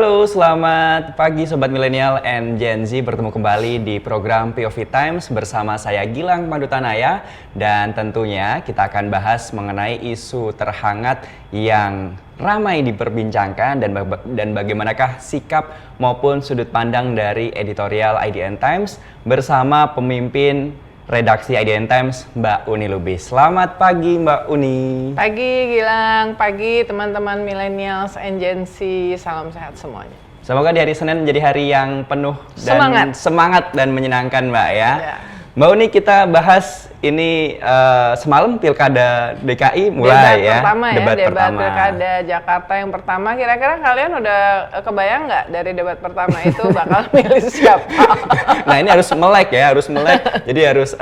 Halo, selamat pagi Sobat Milenial and Gen Z. Bertemu kembali di program POV Times bersama saya Gilang Pandutanaya. Dan tentunya kita akan bahas mengenai isu terhangat yang ramai diperbincangkan dan bagaimanakah sikap maupun sudut pandang dari editorial IDN Times bersama pemimpin redaksi IDN Times, Mbak Uni Lubis. Selamat pagi Mbak Uni. Pagi Gilang, pagi teman-teman millennials and Gen Z, salam sehat semuanya. Semoga di hari Senin menjadi hari yang penuh dan semangat dan menyenangkan Mbak ya. Mbak Uni, kita bahas ini semalam Pilkada DKI mulai debat pertama. Pilkada Jakarta yang pertama. Kira-kira kalian udah kebayang nggak dari debat pertama itu bakal milih siapa? Nah ini harus melek ya, Jadi harus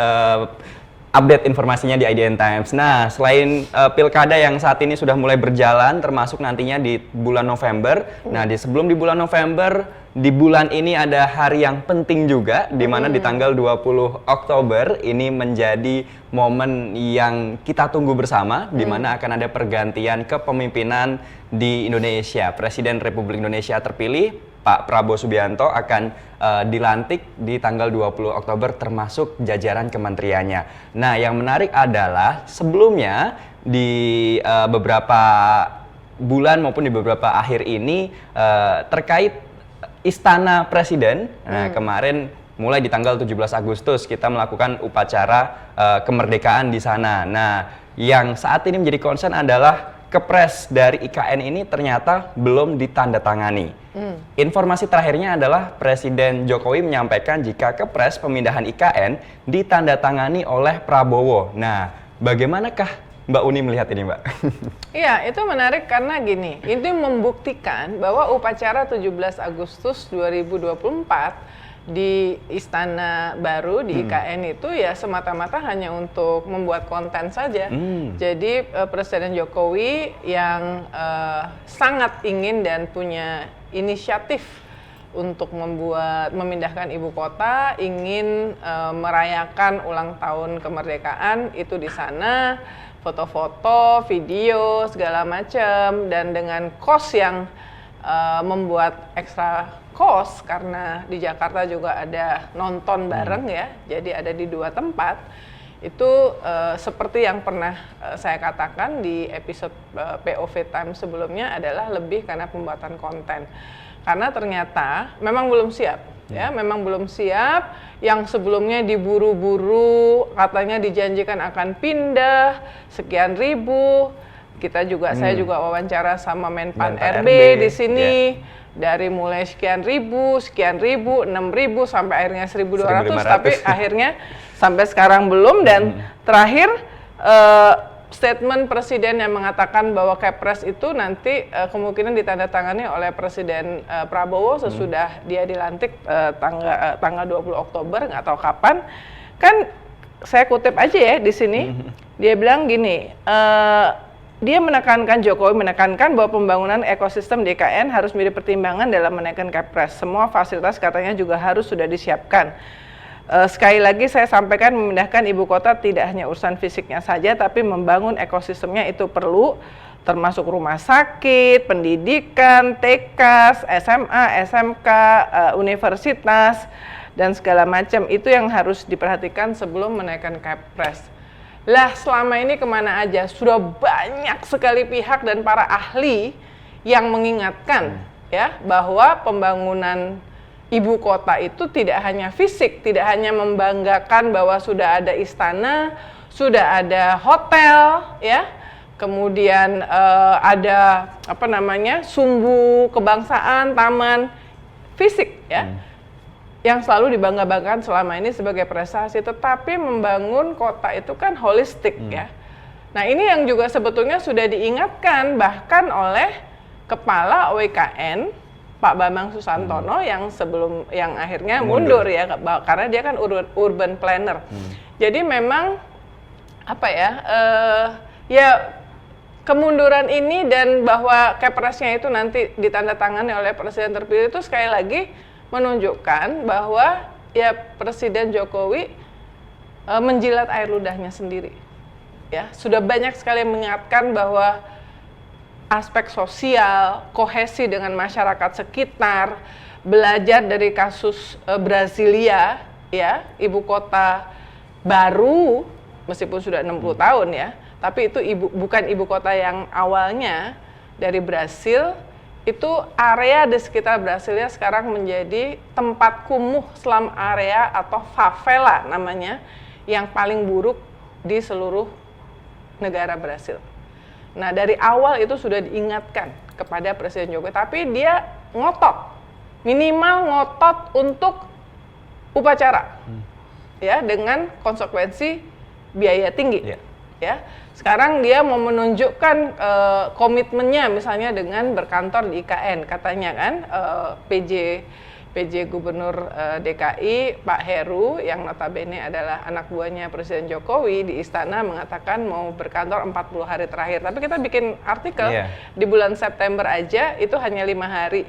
update informasinya di IDN Times. Nah, selain pilkada yang saat ini sudah mulai berjalan, termasuk nantinya di bulan November. Nah, sebelum di bulan November, di bulan ini ada hari yang penting juga, di mana di tanggal 20 Oktober ini menjadi momen yang kita tunggu bersama, di mana akan ada pergantian kepemimpinan di Indonesia. Presiden Republik Indonesia terpilih, Pak Prabowo Subianto akan dilantik di tanggal 20 Oktober termasuk jajaran kementeriannya. Nah, yang menarik adalah sebelumnya di beberapa bulan maupun di beberapa akhir ini terkait Istana Presiden. Nah, kemarin mulai di tanggal 17 Agustus kita melakukan upacara kemerdekaan di sana. Nah, yang saat ini menjadi concern adalah Kepres dari IKN ini ternyata belum ditandatangani. Informasi terakhirnya adalah Presiden Jokowi menyampaikan jika Kepres pemindahan IKN ditandatangani oleh Prabowo. Nah, bagaimanakah Mbak Uni melihat ini, Mbak? Iya, itu menarik karena gini, itu membuktikan bahwa upacara 17 Agustus 2024 di Istana Baru di IKN itu ya semata-mata hanya untuk membuat konten saja. Jadi Presiden Jokowi yang sangat ingin dan punya inisiatif untuk memindahkan ibu kota, ingin merayakan ulang tahun kemerdekaan itu di sana, foto-foto, video segala macam, dan dengan kos yang membuat ekstra kos karena di Jakarta juga ada nonton bareng ya, jadi ada di dua tempat. Itu seperti yang pernah saya katakan di episode POV Time sebelumnya adalah lebih karena pembuatan konten. Karena ternyata memang belum siap, ya, memang belum siap. Yang sebelumnya diburu-buru, katanya dijanjikan akan pindah sekian ribu. Saya juga wawancara sama Menpan RB di sini. Dari mulai sekian ribu, 6.000 sampai akhirnya 1.200, tapi akhirnya sampai sekarang belum. Dan terakhir statement Presiden yang mengatakan bahwa Kepres itu nanti kemungkinan ditandatangani oleh Presiden Prabowo sesudah dia dilantik tanggal 20 Oktober, nggak tahu kapan. Kan saya kutip aja ya di sini, dia bilang gini, Jokowi menekankan bahwa pembangunan ekosistem DKN harus menjadi pertimbangan dalam menaikkan Kepres. Semua fasilitas katanya juga harus sudah disiapkan. Sekali lagi saya sampaikan, memindahkan ibu kota tidak hanya urusan fisiknya saja, tapi membangun ekosistemnya itu perlu, termasuk rumah sakit, pendidikan, TK, SMA, SMK, universitas, dan segala macam. Itu yang harus diperhatikan sebelum menaikkan Kepres. Lah, selama ini kemana aja? Sudah banyak sekali pihak dan para ahli yang mengingatkan ya bahwa pembangunan ibu kota itu tidak hanya fisik, tidak hanya membanggakan bahwa sudah ada istana, sudah ada hotel, ya, kemudian ada sumbu kebangsaan, taman, fisik, ya. Yang selalu dibangga-banggakan selama ini sebagai prestasi, tetapi membangun kota itu kan holistik ya. Nah, ini yang juga sebetulnya sudah diingatkan bahkan oleh Kepala OWKN Pak Bambang Susantono yang akhirnya mundur ya, karena dia kan urban planner. Jadi memang kemunduran ini dan bahwa Kepresnya itu nanti ditandatangani oleh Presiden terpilih itu sekali lagi menunjukkan bahwa ya Presiden Jokowi menjilat air ludahnya sendiri. Ya, sudah banyak sekali mengingatkan bahwa aspek sosial, kohesi dengan masyarakat sekitar, belajar dari kasus Brasilia, ya, ibu kota baru, meskipun sudah 60 tahun ya, tapi itu bukan ibu kota yang awalnya dari Brasil. Itu area di sekitar Brasilia sekarang menjadi tempat kumuh slum area atau favela namanya, yang paling buruk di seluruh negara Brasil. Nah, dari awal itu sudah diingatkan kepada Presiden Jokowi, tapi dia ngotot, minimal ngotot untuk upacara, ya, dengan konsekuensi biaya tinggi. Ya, sekarang dia mau menunjukkan komitmennya, misalnya dengan berkantor di IKN, katanya kan PJ Gubernur DKI Pak Heru yang notabene adalah anak buahnya Presiden Jokowi di istana mengatakan mau berkantor 40 hari terakhir. Tapi kita bikin artikel di bulan September aja itu hanya 5 hari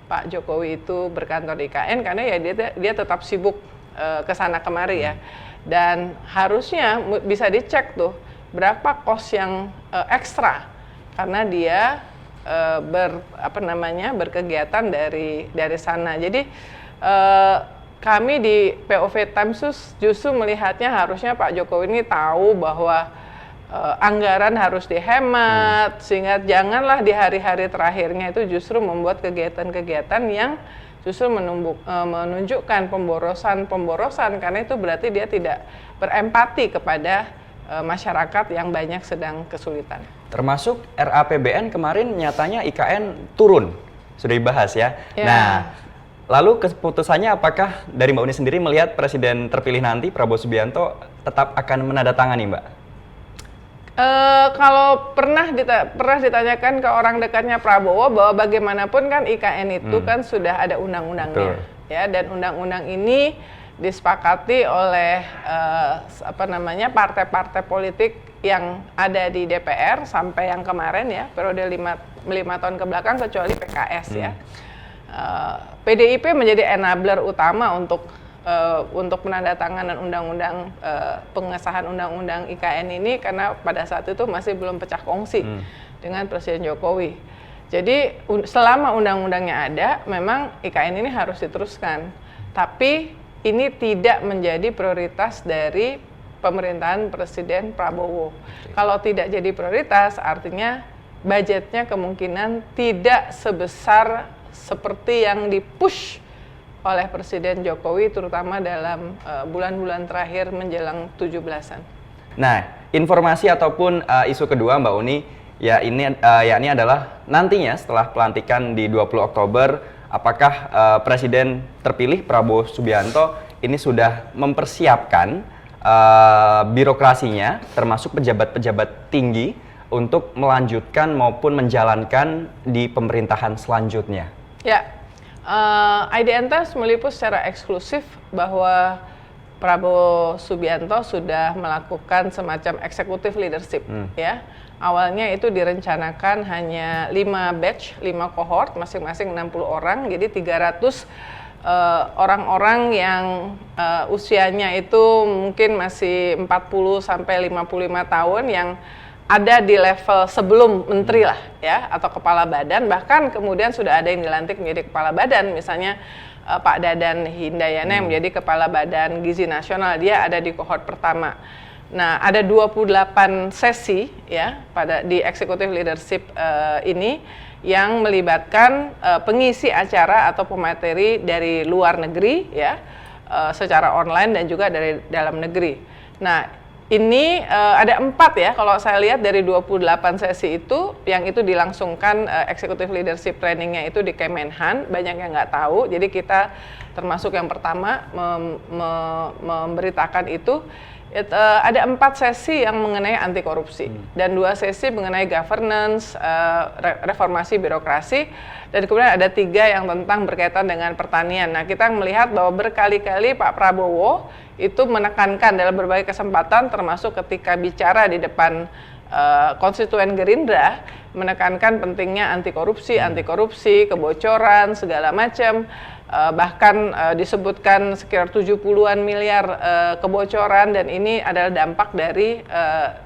Pak Jokowi itu berkantor di IKN, karena ya dia tetap sibuk kesana kemari ya. Dan harusnya bisa dicek tuh berapa kos yang ekstra karena dia berkegiatan dari sana. Jadi kami di POV Times justru melihatnya harusnya Pak Jokowi ini tahu bahwa anggaran harus dihemat, sehingga janganlah di hari-hari terakhirnya itu justru membuat kegiatan-kegiatan yang justru menunjukkan pemborosan, karena itu berarti dia tidak berempati kepada masyarakat yang banyak sedang kesulitan. Termasuk RAPBN kemarin nyatanya IKN turun, sudah dibahas ya. Nah, lalu keputusannya apakah dari Mbak Uni sendiri melihat Presiden terpilih nanti Prabowo Subianto tetap akan menandatangani, Mbak? Kalau pernah ditanyakan ke orang dekatnya Prabowo bahwa bagaimanapun kan IKN itu kan sudah ada undang-undangnya, ya, dan undang-undang ini disepakati oleh partai-partai politik yang ada di DPR sampai yang kemarin ya, periode 5 tahun ke belakang, kecuali PKS ya. PDIP menjadi enabler utama untuk penandatanganan undang-undang pengesahan undang-undang IKN ini, karena pada saat itu masih belum pecah kongsi dengan Presiden Jokowi. Jadi selama undang-undangnya ada, memang IKN ini harus diteruskan. Tapi ini tidak menjadi prioritas dari pemerintahan Presiden Prabowo. Kalau tidak jadi prioritas, artinya budgetnya kemungkinan tidak sebesar seperti yang dipush oleh Presiden Jokowi, terutama dalam bulan-bulan terakhir menjelang 17-an. Nah, informasi ataupun isu kedua Mbak Uni, yakni adalah nantinya setelah pelantikan di 20 Oktober, apakah Presiden terpilih Prabowo Subianto ini sudah mempersiapkan birokrasinya, termasuk pejabat-pejabat tinggi, untuk melanjutkan maupun menjalankan di pemerintahan selanjutnya? Ya. IDN Times meliput secara eksklusif bahwa Prabowo Subianto sudah melakukan semacam executive leadership, ya. Awalnya itu direncanakan hanya 5 batch, 5 cohort, masing-masing 60 orang, jadi 300 orang-orang yang usianya itu mungkin masih 40 sampai 55 tahun yang ada di level sebelum menteri lah ya, atau kepala badan, bahkan kemudian sudah ada yang dilantik menjadi kepala badan, misalnya Pak Dadan Hindayana yang menjadi kepala badan Gizi Nasional, dia ada di kohort pertama. Nah, ada 28 sesi ya di executive leadership ini yang melibatkan pengisi acara atau pemateri dari luar negeri ya, secara online dan juga dari dalam negeri. Nah, ini ada 4 ya, kalau saya lihat dari 28 sesi itu, yang itu dilangsungkan executive leadership trainingnya itu di Kemenhan, banyak yang nggak tahu, jadi kita termasuk yang pertama memberitakan itu. Ada 4 sesi yang mengenai anti korupsi dan 2 sesi mengenai governance, reformasi birokrasi, dan kemudian ada 3 yang tentang berkaitan dengan pertanian. Nah, kita melihat bahwa berkali-kali Pak Prabowo itu menekankan dalam berbagai kesempatan, termasuk ketika bicara di depan konstituen Gerindra, menekankan pentingnya anti korupsi, kebocoran segala macam. bahkan disebutkan sekitar 70-an miliar kebocoran, dan ini adalah dampak dari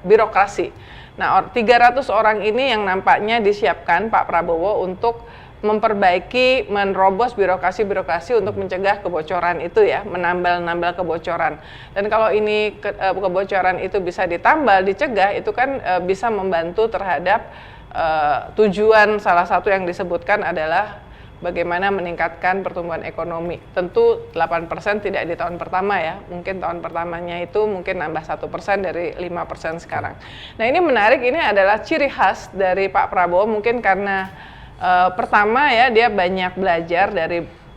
birokrasi. Nah, 300 orang ini yang nampaknya disiapkan Pak Prabowo untuk memperbaiki, menerobos birokrasi-birokrasi untuk mencegah kebocoran itu ya, menambal kebocoran. Dan kalau ini kebocoran itu bisa ditambal, dicegah, itu kan bisa membantu terhadap tujuan salah satu yang disebutkan adalah bagaimana meningkatkan pertumbuhan ekonomi. Tentu 8% tidak di tahun pertama ya, mungkin tahun pertamanya itu mungkin nambah 1% dari 5% sekarang. Nah, ini menarik, ini adalah ciri khas dari Pak Prabowo, mungkin karena pertama ya, dia banyak belajar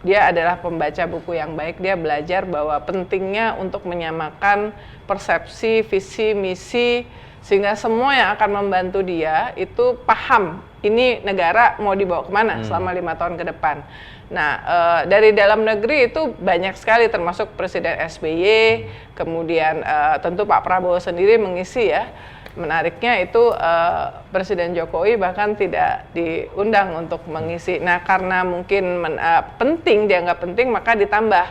dia adalah pembaca buku yang baik. Dia belajar bahwa pentingnya untuk menyamakan persepsi, visi, misi, sehingga semua yang akan membantu dia itu paham ini negara mau dibawa kemana selama 5 tahun ke depan. Nah, dari dalam negeri itu banyak sekali, termasuk Presiden SBY, kemudian tentu Pak Prabowo sendiri mengisi ya. Menariknya itu Presiden Jokowi bahkan tidak diundang untuk mengisi. Nah, karena mungkin penting, dianggap penting, maka ditambah.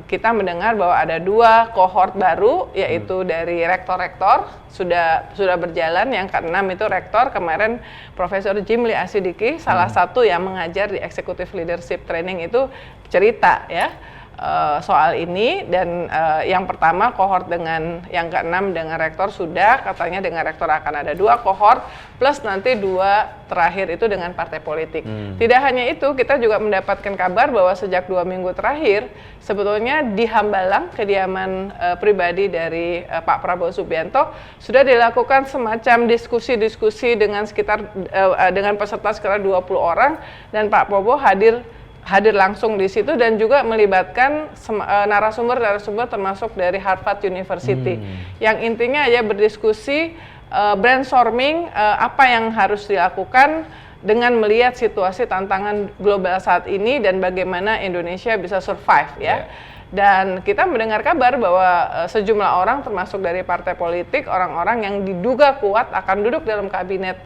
Kita mendengar bahwa ada 2 kohort baru, yaitu dari rektor-rektor sudah berjalan. Yang ke-6 itu rektor, kemarin Profesor Jimli Asidiki, salah satu yang mengajar di Executive Leadership Training itu cerita ya soal ini. Dan yang pertama kohort dengan yang ke-6 dengan rektor sudah, katanya dengan rektor akan ada 2 kohort plus nanti 2 terakhir itu dengan partai politik. Tidak hanya itu, kita juga mendapatkan kabar bahwa sejak 2 minggu terakhir sebetulnya di Hambalang, kediaman pribadi dari Pak Prabowo Subianto, sudah dilakukan semacam diskusi-diskusi dengan dengan peserta sekitar 20 orang, dan Pak Prabowo hadir langsung di situ dan juga melibatkan narasumber termasuk dari Harvard University. Yang intinya aja berdiskusi, brainstorming apa yang harus dilakukan dengan melihat situasi tantangan global saat ini dan bagaimana Indonesia bisa survive ya. Dan kita mendengar kabar bahwa sejumlah orang termasuk dari partai politik, orang-orang yang diduga kuat akan duduk dalam kabinet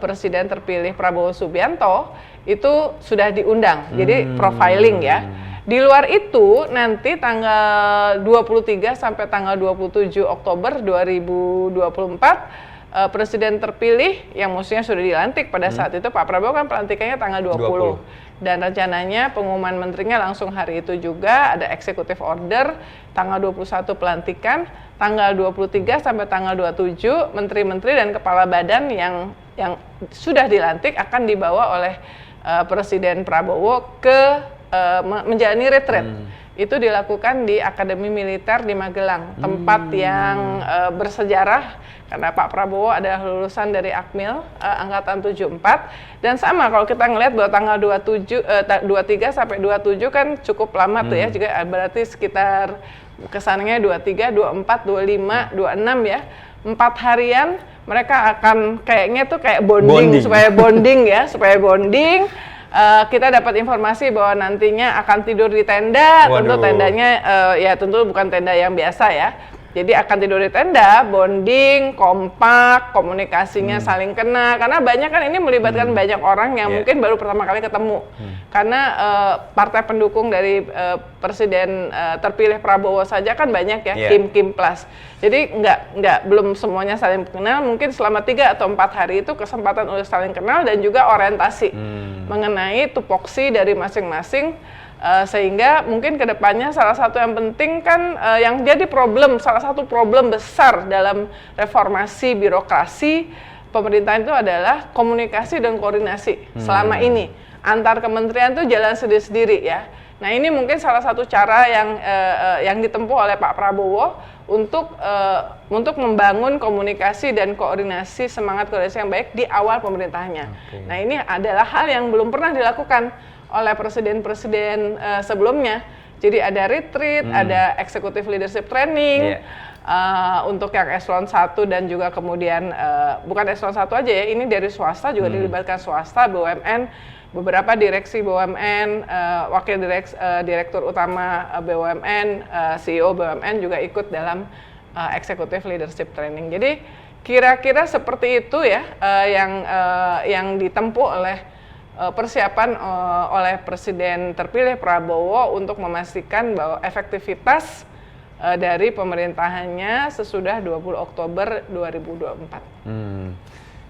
Presiden terpilih Prabowo Subianto itu sudah diundang. Jadi profiling ya. Di luar itu nanti tanggal 23 sampai tanggal 27 Oktober 2024 Presiden terpilih yang mestinya sudah dilantik pada saat itu, Pak Prabowo kan pelantikannya tanggal 20. Dan rencananya pengumuman menterinya langsung hari itu juga, ada executive order, tanggal 21 pelantikan, tanggal 23 sampai tanggal 27 menteri-menteri dan kepala badan yang sudah dilantik akan dibawa oleh Presiden Prabowo ke menjalani retreat. Itu dilakukan di Akademi Militer di Magelang, tempat yang bersejarah karena Pak Prabowo adalah lulusan dari Akmil angkatan 74. Dan sama kalau kita ngelihat bahwa tanggal 23 sampai 27 kan cukup lama tuh ya, juga berarti sekitar kesananya 23, 24, 25, 26 ya. 4 harian mereka akan kayaknya tuh kayak bonding. supaya bonding. Kita dapat informasi bahwa nantinya akan tidur di tenda. Tentu tendanya ya tentu bukan tenda yang biasa ya. Jadi akan tidur di tenda, bonding, kompak, komunikasinya saling kenal. Karena banyak kan ini melibatkan banyak orang yang mungkin baru pertama kali ketemu. Karena partai pendukung dari Presiden terpilih Prabowo saja kan banyak ya, Kim Plus. Jadi belum semuanya saling kenal. Mungkin selama 3 atau 4 hari itu kesempatan untuk saling kenal dan juga orientasi mengenai tupoksi dari masing-masing. Sehingga mungkin kedepannya salah satu yang penting kan yang jadi salah satu problem besar dalam reformasi birokrasi pemerintahan itu adalah komunikasi dan koordinasi selama ini antar kementerian itu jalan sendiri-sendiri ya. Nah ini mungkin salah satu cara yang ditempuh oleh Pak Prabowo untuk membangun komunikasi dan koordinasi, semangat koordinasi yang baik di awal pemerintahannya. Nah ini adalah hal yang belum pernah dilakukan oleh presiden-presiden sebelumnya. Jadi ada retreat, ada executive leadership training untuk yang eselon 1 dan juga kemudian bukan eselon 1 aja ya, ini dari swasta juga dilibatkan swasta, BUMN, beberapa direksi BUMN, wakil direktur utama BUMN, CEO BUMN juga ikut dalam executive leadership training. Jadi kira-kira seperti itu ya yang ditempuh oleh persiapan oleh Presiden terpilih Prabowo untuk memastikan bahwa efektivitas dari pemerintahannya sesudah 20 Oktober 2024.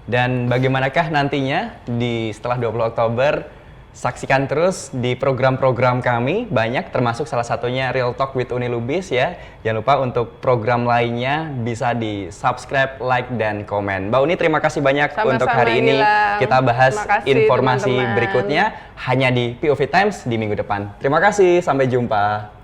Dan bagaimanakah nantinya setelah 20 Oktober? Saksikan terus di program-program kami, banyak termasuk salah satunya Real Talk with Uni Lubis ya. Jangan lupa untuk program lainnya bisa di-subscribe, like, dan komen. Mbak Uni, terima kasih banyak untuk hari ini. Kita bahas informasi berikutnya hanya di POV Times di minggu depan. Terima kasih, sampai jumpa.